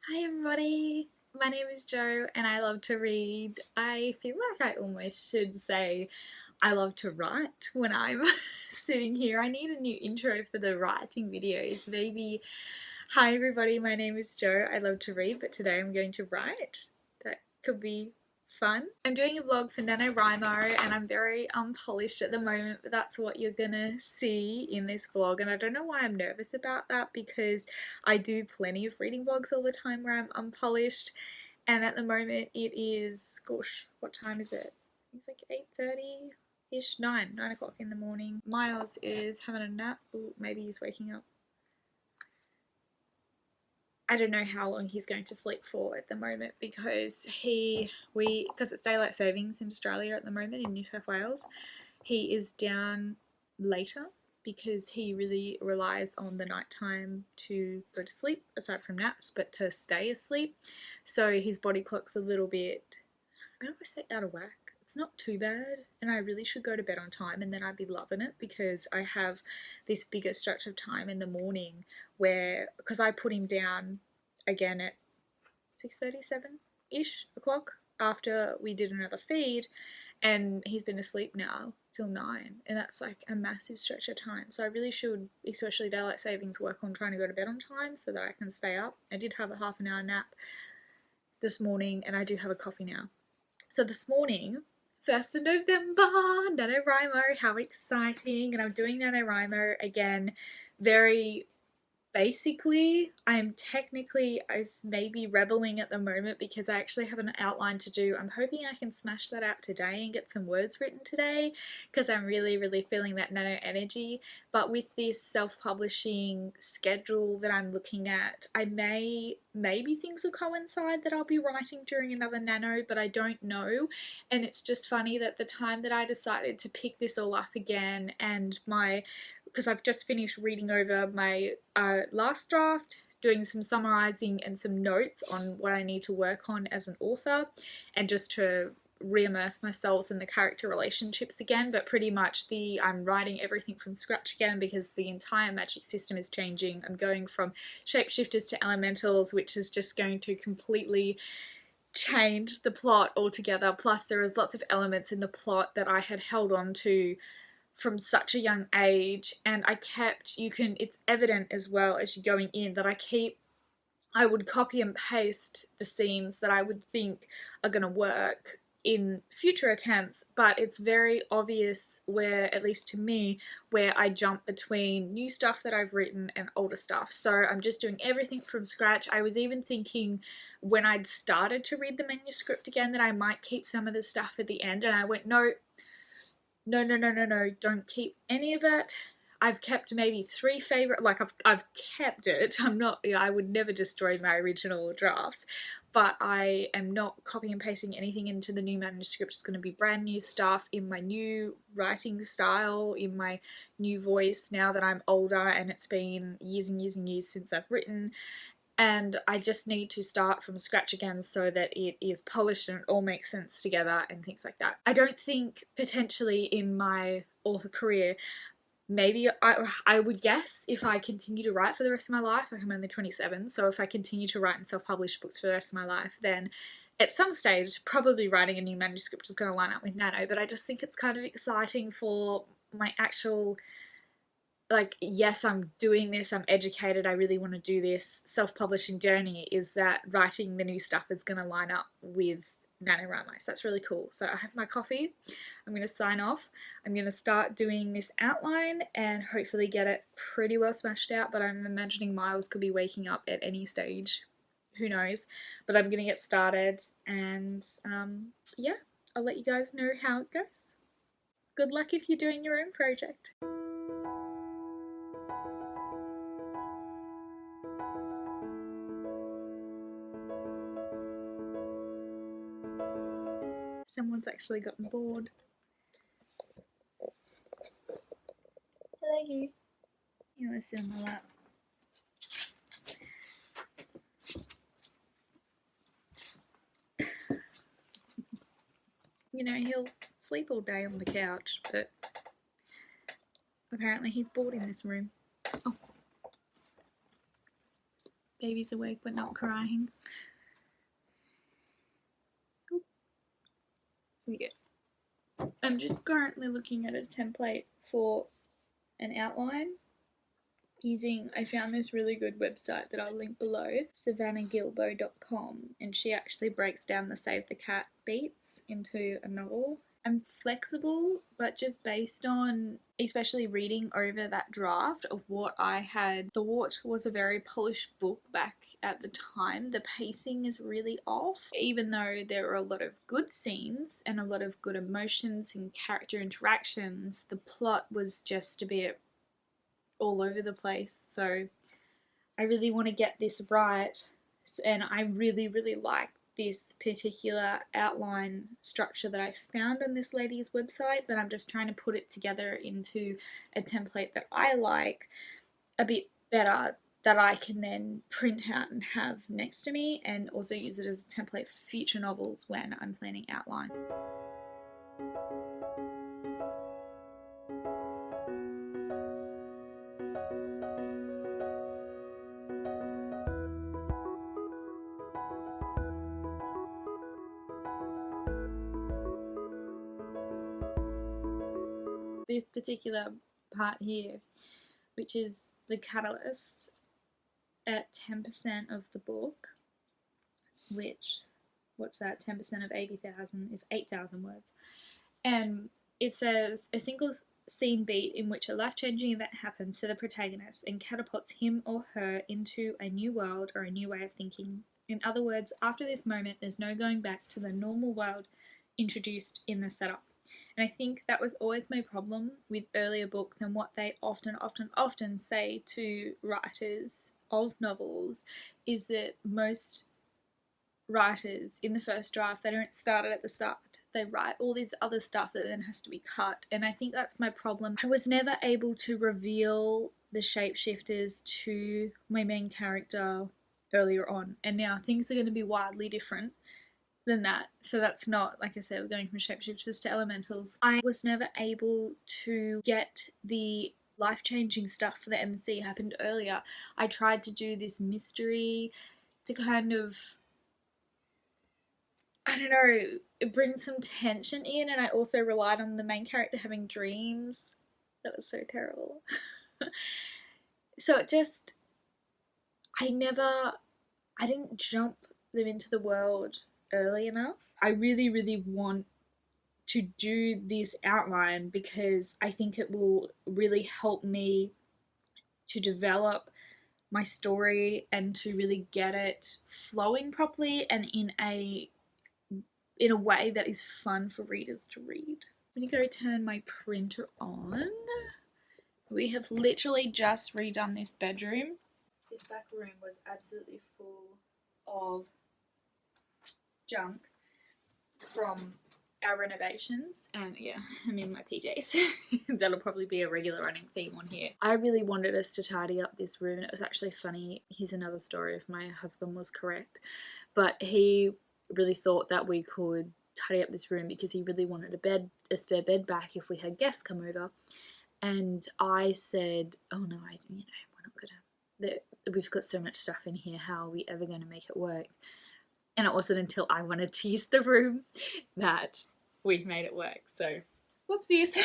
Hi everybody, my name is Jo and I love to read. I feel like I almost should say I love to write when I'm sitting here. I need a new intro for the writing videos. Maybe, hi everybody, my name is Jo. I love to read, but today I'm going to write. That could be fun. I'm doing a vlog for NaNoWriMo and I'm very unpolished at the moment, but that's what you're gonna see in this vlog. And I don't know why I'm nervous about that because I do plenty of reading vlogs all the time where I'm unpolished, and at the moment it is, gosh, what time is it? It's like 8:30-ish, 9 o'clock in the morning. Miles is having a nap. Ooh, maybe he's waking up. I don't know how long he's going to sleep for at the moment because because it's daylight savings in Australia at the moment in New South Wales, he is down later because he really relies on the nighttime to go to sleep, aside from naps, but to stay asleep. So his body clock's a little bit, I don't want to say out of whack. It's not too bad, and I really should go to bed on time, and then I'd be loving it because I have this bigger stretch of time in the morning where, because I put him down again at 6:37-ish o'clock after we did another feed, and he's been asleep now till 9, and that's like a massive stretch of time. So I really should, especially daylight savings, work on trying to go to bed on time so that I can stay up. I did have a half an hour nap this morning, and I do have a coffee now. So this morning, 1st of November, NaNoWriMo, how exciting. And I'm doing NaNoWriMo again, very basically. I'm technically, I may be rebelling at the moment because I actually have an outline to do. I'm hoping I can smash that out today and get some words written today because I'm really feeling that nano energy. But with this self-publishing schedule that I'm looking at, maybe things will coincide that I'll be writing during another nano, but I don't know. And it's just funny that the time that I decided to pick this all up again, and because I've just finished reading over my last draft, doing some summarizing and some notes on what I need to work on as an author, and just to re-immerse myself in the character relationships again. But pretty much I'm writing everything from scratch again because the entire magic system is changing. I'm going from shapeshifters to elementals, which is just going to completely change the plot altogether. Plus there is lots of elements in the plot that I had held on to from such a young age, and it's evident as well as you're going in that I would copy and paste the scenes that I would think are going to work in future attempts, but it's very obvious where, at least to me, where I jump between new stuff that I've written and older stuff. So I'm just doing everything from scratch. I was even thinking when I'd started to read the manuscript again that I might keep some of the stuff at the end, and I went, no, don't keep any of it. I've kept maybe 3 favorite, like I've kept it. I would never destroy my original drafts, but I am not copy and pasting anything into the new manuscript. It's going to be brand new stuff in my new writing style, in my new voice now that I'm older and it's been years and years and years since I've written. And I just need to start from scratch again so that it is polished and it all makes sense together and things like that. I don't think potentially in my author career, maybe I would guess if I continue to write for the rest of my life, like I'm only 27, so if I continue to write and self-publish books for the rest of my life, then at some stage probably writing a new manuscript is going to line up with Nano. But I just think it's kind of exciting for my actual, like, yes, I'm doing this, I'm educated, I really want to do this self-publishing journey, is that writing the new stuff is going to line up with NaNoWriMo. So that's really cool. So I have my coffee. I'm going to sign off. I'm going to start doing this outline and hopefully get it pretty well smashed out, but I'm imagining Miles could be waking up at any stage. Who knows? But I'm going to get started, and yeah, I'll let you guys know how it goes. Good luck if you're doing your own project. Someone's actually gotten bored. Hello, you. You want to sit on my lap? You know, he'll sleep all day on the couch, but apparently he's bored in this room. Oh. Baby's awake but not crying. Here we go. I'm just currently looking at a template for an outline using, I found this really good website that I'll link below, savannahgilbo.com, and she actually breaks down the Save the Cat beats into a novel. I'm flexible, but just based on especially reading over that draft of what I had thought was a very polished book back at the time, the pacing is really off. Even though there are a lot of good scenes and a lot of good emotions and character interactions, the plot was just a bit all over the place. So I really want to get this right, and I really like this particular outline structure that I found on this lady's website, but I'm just trying to put it together into a template that I like a bit better, that I can then print out and have next to me, and also use it as a template for future novels when I'm planning outline. This particular part here, which is the catalyst at 10% of the book, which, what's that, 10% of 80,000 is 8,000 words. And it says, a single scene beat in which a life-changing event happens to the protagonist and catapults him or her into a new world or a new way of thinking. In other words, after this moment, there's no going back to the normal world introduced in the setup. And I think that was always my problem with earlier books, and what they often say to writers of novels is that most writers in the first draft, they don't start it at the start. They write all this other stuff that then has to be cut. And I think that's my problem. I was never able to reveal the shapeshifters to my main character earlier on. And now things are going to be wildly different than that. So that's not, like I said, we're going from shapeshifters to elementals. I was never able to get the life-changing stuff for the MC happened earlier. I tried to do this mystery to kind of, I don't know, it brings some tension in, and I also relied on the main character having dreams. That was so terrible. So it just, I didn't jump them into the world early enough. I really want to do this outline because I think it will really help me to develop my story and to really get it flowing properly and in a way that is fun for readers to read. I'm gonna go turn my printer on. We have literally just redone this bedroom. This back room was absolutely full of junk from our renovations, and yeah, I'm in my PJs. That'll probably be a regular running theme on here. I really wanted us to tidy up this room, and it was actually funny. Here's another story if my husband was correct, but he really thought that we could tidy up this room because he really wanted a spare bed back if we had guests come over. And I said, oh no, we're not gonna, we've got so much stuff in here, how are we ever going to make it work? And it wasn't until I wanted to use the room that we made it work. So, whoopsies.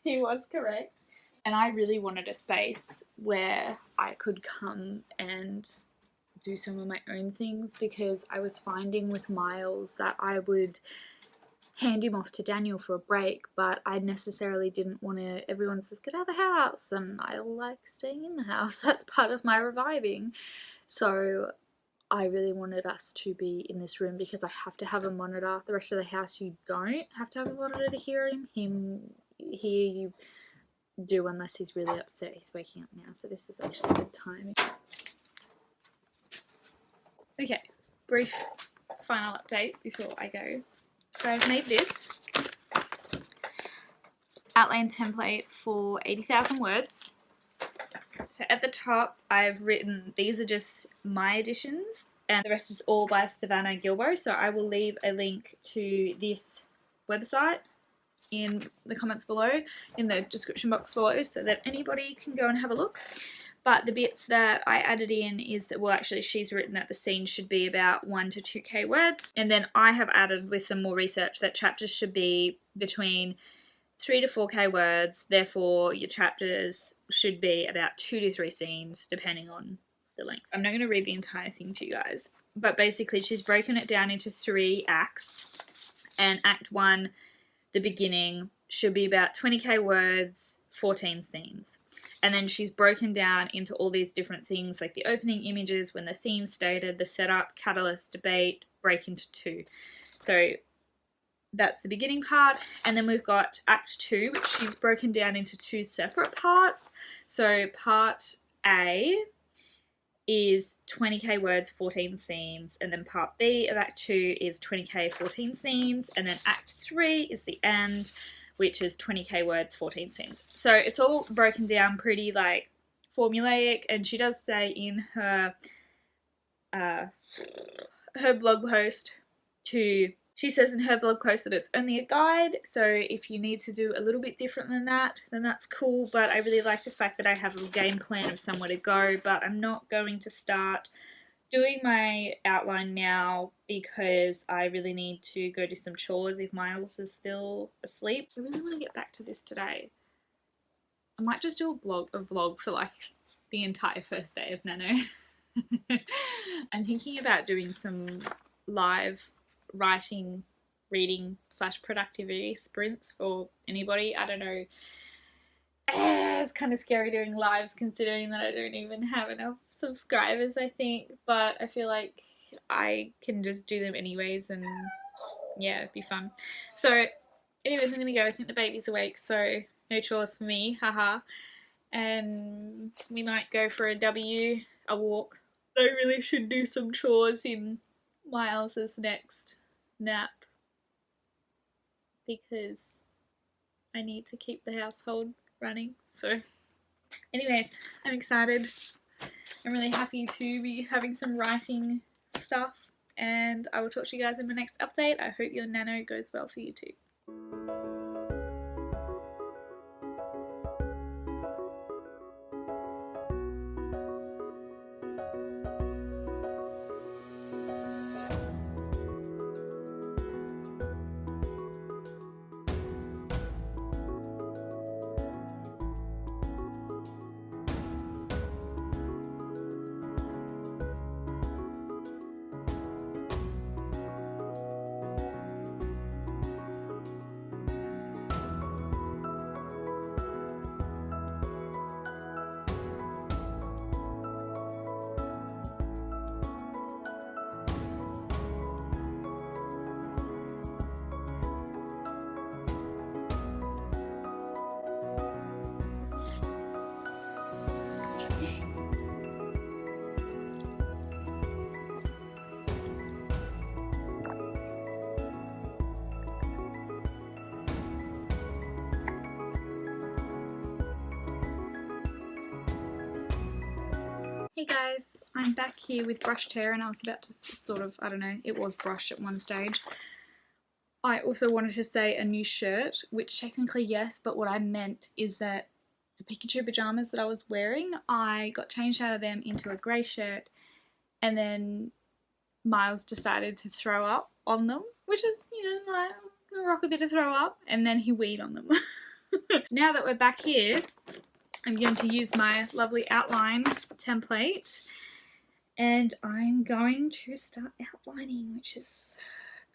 He was correct. And I really wanted a space where I could come and do some of my own things, because I was finding with Miles that I would hand him off to Daniel for a break, but I necessarily didn't want to, everyone says get out of the house, and I like staying in the house. That's part of my reviving. So I really wanted us to be in this room because I have to have a monitor. The rest of the house you don't have to have a monitor to hear him. Here you do, unless he's really upset. He's waking up now, so this is actually a good time. Okay, brief final update before I go. So I've made this outline template for 80,000 words. So at the top I've written, these are just my additions, and the rest is all by Savannah Gilbo. So I will leave a link to this website in the comments below, in the description box below, so that anybody can go and have a look. But the bits that I added in is that, well, actually she's written that the scene should be about 1 to 2k words, and then I have added with some more research that chapters should be between 3 to 4k words, therefore your chapters should be about 2 to 3 scenes depending on the length. I'm not going to read the entire thing to you guys, but basically she's broken it down into 3 acts, and Act 1, the beginning, should be about 20k words, 14 scenes. And then she's broken down into all these different things like the opening images, when the theme's stated, the setup, catalyst, debate, break into 2. So that's the beginning part. And then we've got Act 2, which she's broken down into 2 separate parts. So part A is 20k words, 14 scenes, and then part B of Act 2 is 20k, 14 scenes, and then Act 3 is the end, which is 20k words, 14 scenes. So it's all broken down pretty like formulaic, and she does say in her blog post she says in her blog post that it's only a guide, so if you need to do a little bit different than that, then that's cool, but I really like the fact that I have a game plan of somewhere to go, but I'm not going to start doing my outline now because I really need to go do some chores if Miles is still asleep. I really want to get back to this today. I might just do a vlog for like the entire first day of Nano. I'm thinking about doing some live writing, reading / productivity sprints for anybody. I don't know. It's kind of scary doing lives considering that I don't even have enough subscribers, I think, but I feel like I can just do them anyways, and yeah, it'd be fun. So anyways, I'm gonna go. I think the baby's awake, so no chores for me, haha. And we might go for a walk. I really should do some chores in Miles's next nap because I need to keep the household running. So anyways, I'm excited. I'm really happy to be having some writing stuff, and I will talk to you guys in my next update. I hope your Nano goes well for you too. Hey guys, I'm back here with brushed hair, and I was about to sort of, I don't know, it was brushed at one stage. I also wanted to say a new shirt, which technically yes, but what I meant is that the Pikachu pajamas that I was wearing, I got changed out of them into a grey shirt, and then Miles decided to throw up on them, which is, you know, like, gonna rock a bit of throw up, and then he weed on them. Now that we're back here, I'm going to use my lovely outline template, and I'm going to start outlining, which is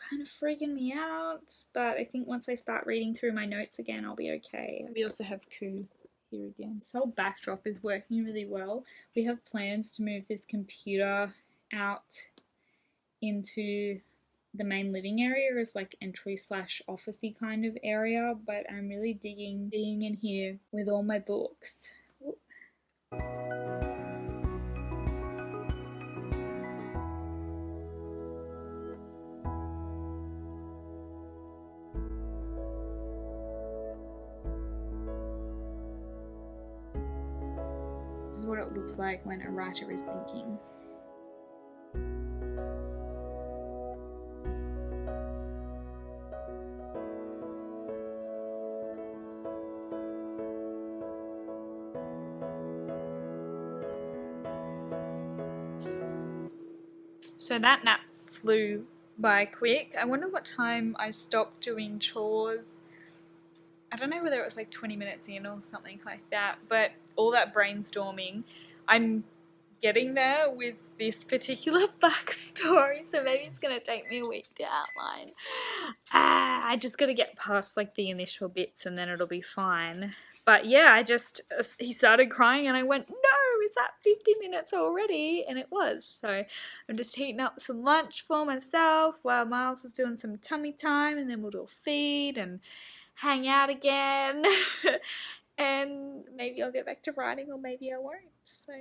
kind of freaking me out, but I think once I start reading through my notes again, I'll be okay. We also have Koo here again. This whole backdrop is working really well. We have plans to move this computer out into the main living area as like entry / officey kind of area, but I'm really digging being in here with all my books. Whoop. This is what it looks like when a writer is thinking. So that nap flew by quick. I wonder what time I stopped doing chores. I don't know whether it was like 20 minutes in or something like that, but all that brainstorming, I'm getting there with this particular backstory, so maybe it's going to take me a week to outline. I just got to get past like the initial bits and then it'll be fine. But yeah, he started crying and I went, no, is that 50 minutes already? And it was. So I'm just heating up some lunch for myself while Miles is doing some tummy time, and then we'll do a feed and hang out again. And maybe I'll get back to writing or maybe I won't. So.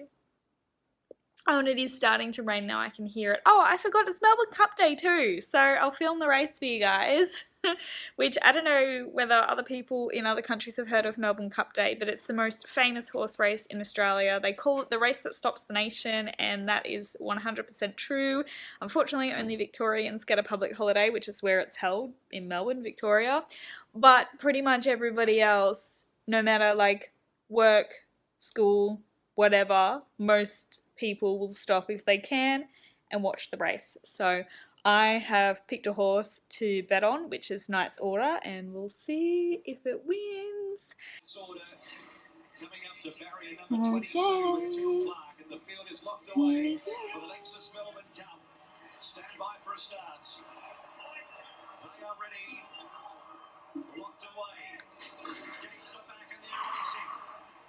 Oh, and it is starting to rain now. I can hear it. Oh, I forgot it's Melbourne Cup Day too. So I'll film the race for you guys. Which I don't know whether other people in other countries have heard of Melbourne Cup Day, but it's the most famous horse race in Australia. They call it the race that stops the nation, and that is 100% true. Unfortunately, only Victorians get a public holiday, which is where it's held, in Melbourne, Victoria. But pretty much everybody else, no matter like work, school, whatever, most people will stop if they can and watch the race. So I have picked a horse to bet on, which is Knight's Order, and we'll see if it wins. Okay. Here we go. Stand by for a start. They are ready. Locked away. Gates are back and they're racing.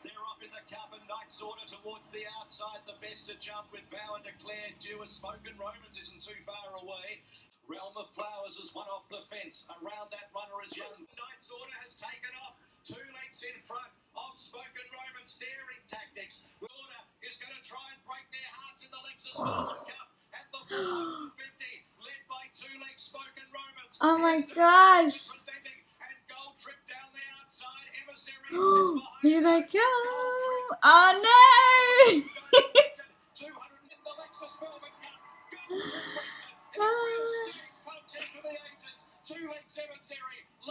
They're off in the cup, and Knight's Order towards the outside. The best to jump with Vow and Declare due. A Spoken Romance isn't too far away. Realm of Flowers is one off the fence. Around that runner is young. Knight's Order has taken off. 2 lengths in front of Spoken Romance. Daring Tactics. Order is going to try and break their hearts in the Lexus Melbourne Cup. At the 450, led by 2 lengths Spoken Romance. Oh my gosh. And Gold Trip down the outside. Emissary is behind. Here they go. Oh no.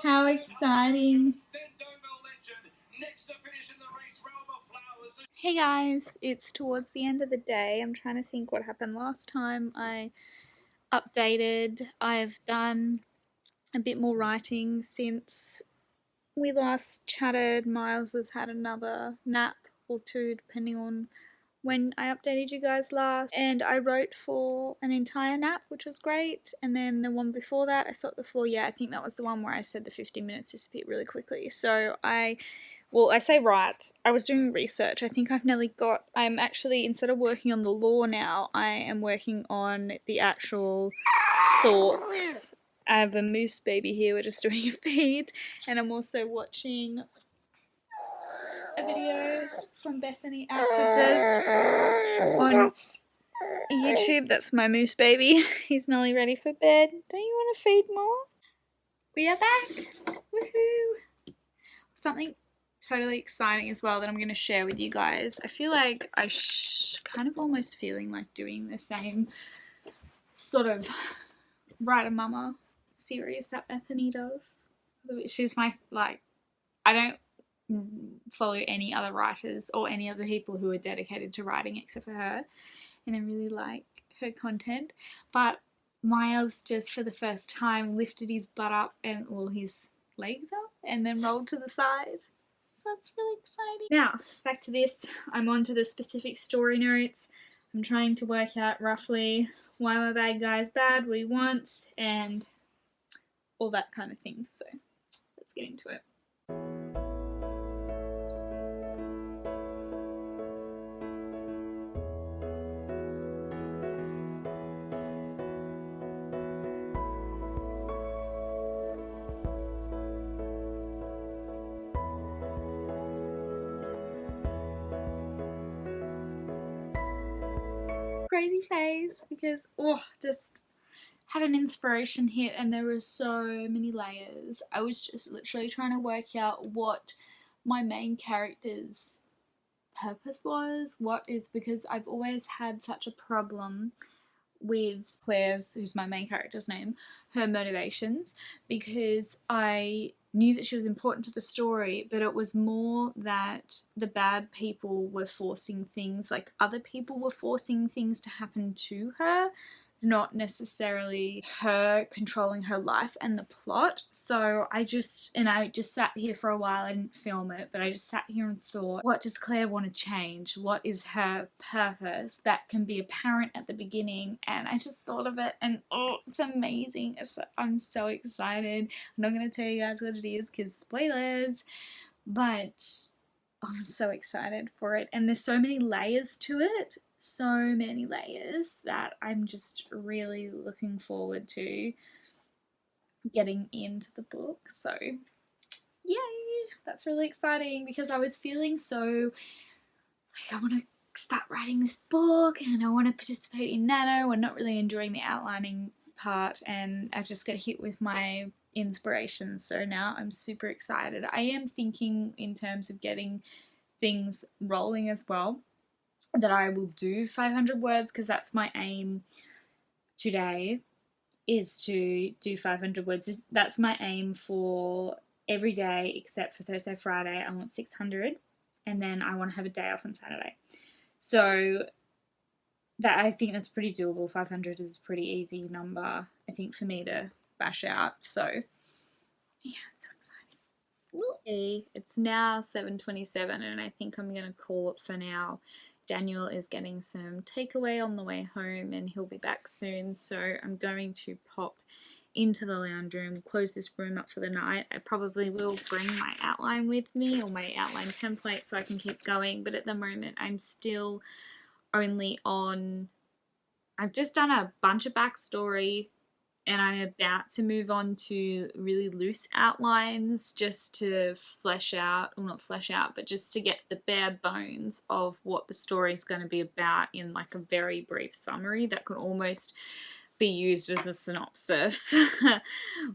How exciting. Hey guys, it's towards the end of the day. I'm trying to think what happened last time I updated. I've done a bit more writing since we last chatted. Miles has had another nap or two depending on when I updated you guys last, and I wrote for an entire nap, which was great. And then the one before that, I saw it before, yeah, I think that was the one where I said the 15 minutes disappeared really quickly. So I say right, I was doing research. I think I'm actually, instead of working on the law now, I am working on the actual thoughts. I have a moose baby here, we're just doing a feed, and I'm also watching a video from Bethany Astor does on YouTube. That's my moose baby. He's nearly ready for bed. Don't you want to feed more? We are back. Woohoo! Something totally exciting as well that I'm going to share with you guys. I feel like kind of almost feeling like doing the same sort of Writer Mama series that Bethany does. She's my, I don't follow any other writers or any other people who are dedicated to writing except for her, and I really like her content. But Miles just for the first time lifted his butt up and all his legs up and then rolled to the side. So that's really exciting. Now, back to this. I'm on to the specific story notes. I'm trying to work out roughly why my bad guy's bad, what he wants, and all that kind of thing. So let's get into it. Crazy phase because just had an inspiration hit and there were so many layers. I was just literally trying to work out what my main character's purpose was. Because I've always had such a problem with Claire's, who's my main character's name, her motivations, because I knew that she was important to the story, but it was more that the bad people were forcing things, like other people were forcing things to happen to her not necessarily her controlling her life and the plot. So I just sat here for a while. I didn't film it, but I just sat here and thought, what does Claire want to change? What is her purpose that can be apparent at the beginning? And I just thought of it, and oh, it's amazing. I'm so excited. I'm not going to tell you guys what it is because spoilers, but I'm so excited for it. And there's so many layers to it. So many layers that I'm just really looking forward to getting into the book. So yay, that's really exciting because I was feeling so like I want to start writing this book and I want to participate in Nano and not really enjoying the outlining part, and I just got hit with my inspiration. So now I'm super excited. I am thinking in terms of getting things rolling as well, that I will do 500 words because that's my aim today, is to do 500 words. That's my aim for every day except for Thursday, Friday. I want 600, and then I want to have a day off on Saturday. So that, I think that's pretty doable. 500 is a pretty easy number, I think, for me to bash out. So yeah, so exciting. It's now 7:27 and I think I'm going to call it for now. Daniel is getting some takeaway on the way home and he'll be back soon, so I'm going to pop into the lounge room, close this room up for the night. I probably will bring my outline with me, or my outline template, so I can keep going, but at the moment I'm still only on, I've just done a bunch of backstory and I'm about to move on to really loose outlines just to flesh out, well not flesh out, but just to get the bare bones of what the story is going to be about in like a very brief summary that could almost be used as a synopsis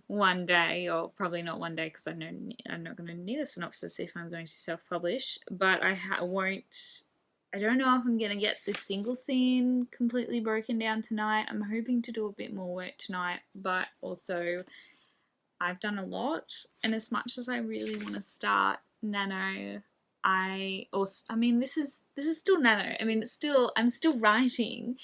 one day, or probably not one day because I know I'm not going to need a synopsis if I'm going to self-publish, but I don't know if I'm going to get this single scene completely broken down tonight. I'm hoping to do a bit more work tonight, but also I've done a lot, and as much as I really want to start Nano, this is still Nano. I mean, I'm still writing.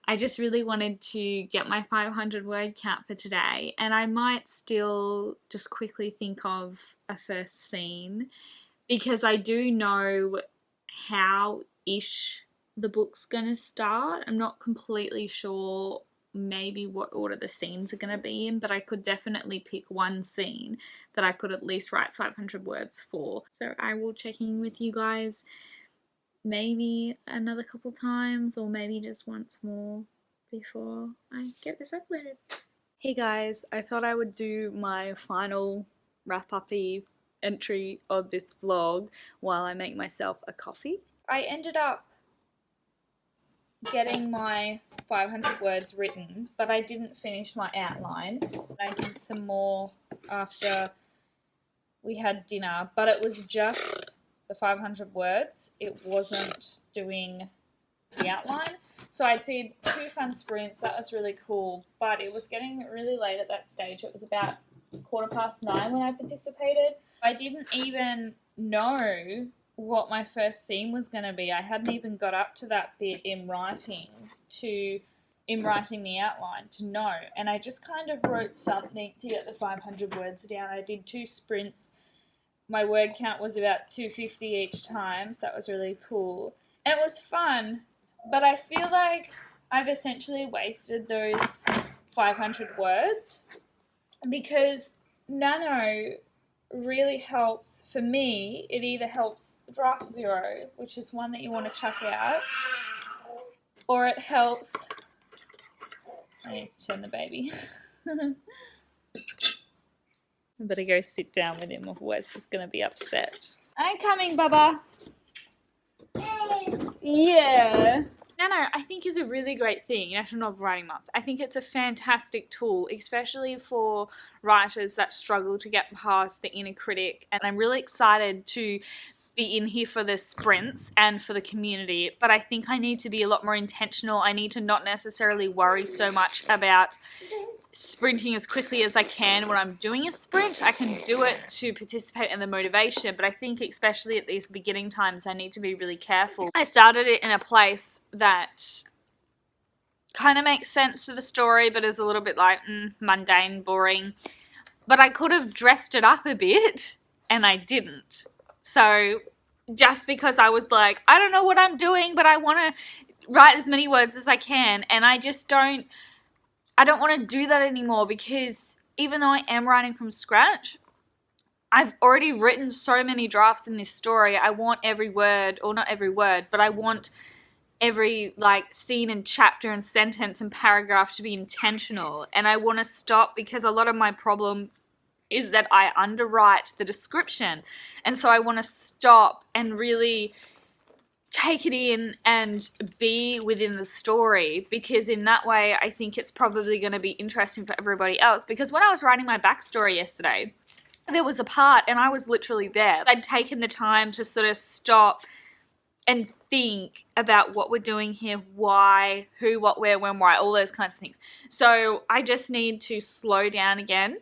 I just really wanted to get my 500 word count for today, and I might still just quickly think of a first scene because I do know how-ish the book's gonna start. I'm not completely sure maybe what order the scenes are gonna be in, but I could definitely pick one scene that I could at least write 500 words for. So I will check in with you guys maybe another couple times, or maybe just once more before I get this uploaded. Hey guys, I thought I would do my final wrap-up-y entry of this vlog while I make myself a coffee. I ended up getting my 500 words written, but I didn't finish my outline. I did some more after we had dinner, but it was just the 500 words. It wasn't doing the outline. So I did 2 fun sprints. That was really cool, but it was getting really late at that stage. It was about 9:15 when I participated. I didn't even know what my first scene was going to be. I hadn't even got up to that bit in writing the outline to know, and I just kind of wrote something to get the 500 words down. I did 2 sprints. My word count was about 250 each time, so that was really cool. And it was fun, but I feel like I've essentially wasted those 500 words because Nano really helps, for me, it either helps draft 0, which is one that you want to chuck out, or it helps, I need to turn the baby. I better go sit down with him, otherwise he's going to be upset. I'm coming, Bubba. Yeah. Nano, I think, is a really great thing, National Novel Writing Month. I think it's a fantastic tool, especially for writers that struggle to get past the inner critic. And I'm really excited to be in here for the sprints and for the community, but I think I need to be a lot more intentional. I need to not necessarily worry so much about sprinting as quickly as I can when I'm doing a sprint. I can do it to participate in the motivation, but I think especially at these beginning times I need to be really careful. I started it in a place that kind of makes sense to the story, but is a little bit like mundane, boring. But I could have dressed it up a bit, and I didn't. So just because I was like, I don't know what I'm doing, but I want to write as many words as I can, and I don't want to do that anymore, because even though I am writing from scratch, I've already written so many drafts in this story. I want every word, or not every word, but I want every like scene and chapter and sentence and paragraph to be intentional. And I want to stop, because a lot of my problem is that I underwrite the description. And so I want to stop and really take it in and be within the story, because in that way I think it's probably going to be interesting for everybody else. Because when I was writing my backstory yesterday, there was a part and I was literally there. I'd taken the time to sort of stop and think about what we're doing here, why, who, what, where, when, why, all those kinds of things. So I just need to slow down again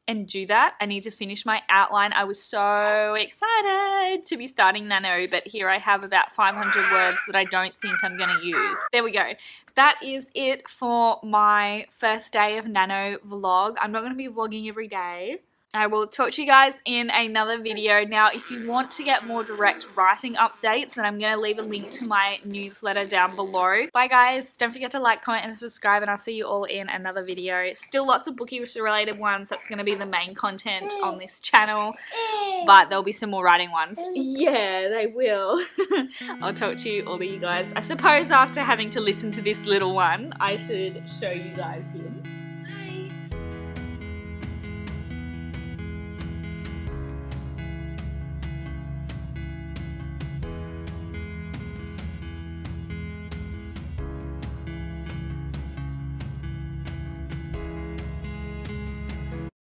and do that. I need to finish my outline. I was so excited to be starting Nano, but here I have about 500 words that I don't think I'm going to use. There we go. That is it for my first day of Nano vlog. I'm not going to be vlogging every day. I will talk to you guys in another video. Now, if you want to get more direct writing updates, then I'm going to leave a link to my newsletter down below. Bye guys. Don't forget to like, comment, and subscribe, and I'll see you all in another video. Still lots of bookish related ones. That's going to be the main content on this channel, but there'll be some more writing ones. Yeah, they will. I'll talk to all of you guys. I suppose after having to listen to this little one, I should show you guys him.